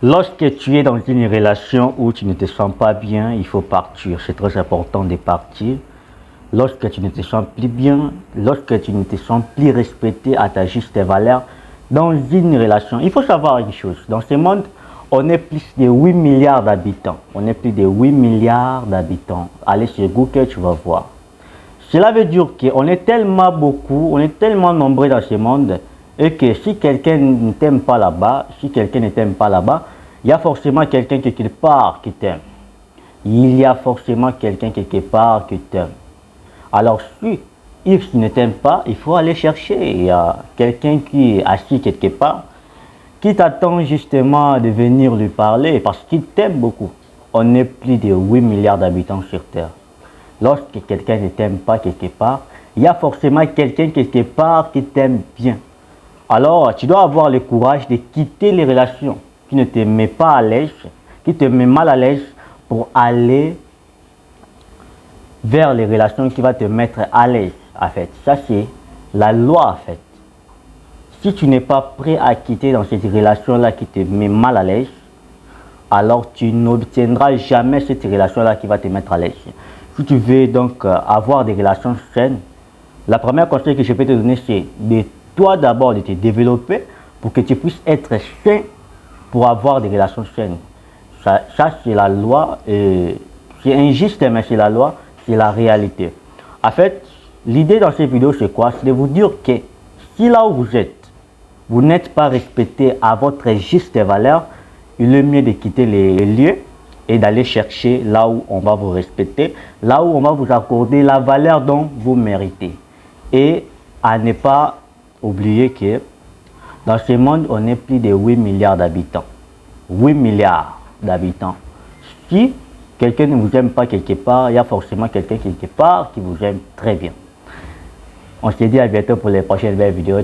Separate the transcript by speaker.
Speaker 1: Lorsque tu es dans une relation où tu ne te sens pas bien, il faut partir. C'est très important de partir. Lorsque tu ne te sens plus bien, lorsque tu ne te sens plus respecté à ta juste valeur dans une relation. Il faut savoir une chose. Dans ce monde, on est plus de 8 milliards d'habitants. On est plus de 8 milliards d'habitants. Allez sur Google, tu vas voir. Cela veut dire qu'on est tellement beaucoup, on est tellement nombreux dans ce monde et que si quelqu'un ne t'aime pas là-bas, si quelqu'un ne t'aime pas là-bas, il y a forcément quelqu'un quelque part qui t'aime. Il y a forcément quelqu'un quelque part qui t'aime. Alors si X ne t'aime pas, il faut aller chercher. Il y a quelqu'un qui est assis quelque part, qui t'attend justement de venir lui parler parce qu'il t'aime beaucoup. On est plus de 8 milliards d'habitants sur Terre. Lorsque quelqu'un ne t'aime pas quelque part, il y a forcément quelqu'un quelque part qui t'aime bien. Alors, tu dois avoir le courage de quitter les relations qui ne te mettent pas à l'aise, qui te mettent mal à l'aise pour aller vers les relations qui vont te mettre à l'aise. En fait, ça c'est la loi en fait. Si tu n'es pas prêt à quitter dans cette relation-là qui te met mal à l'aise, alors tu n'obtiendras jamais cette relation-là qui va te mettre à l'aise. Si tu veux donc avoir des relations saines, la première conseil que je peux te donner, c'est de toi d'abord de te développer pour que tu puisses être sain pour avoir des relations saines. Ça c'est la loi, c'est injuste, mais c'est la loi, c'est la réalité. En fait, l'idée dans cette vidéo, c'est quoi? C'est de vous dire que si là où vous êtes, vous n'êtes pas respecté à votre juste valeur, il est mieux de quitter les lieux et d'aller chercher là où on va vous respecter, là où on va vous accorder la valeur dont vous méritez. Et à ne pas oublier que dans ce monde, on est plus de 8 milliards d'habitants. 8 milliards d'habitants. Si quelqu'un ne vous aime pas quelque part, il y a forcément quelqu'un quelque part qui vous aime très bien. On se dit à bientôt pour les prochaines belles vidéos.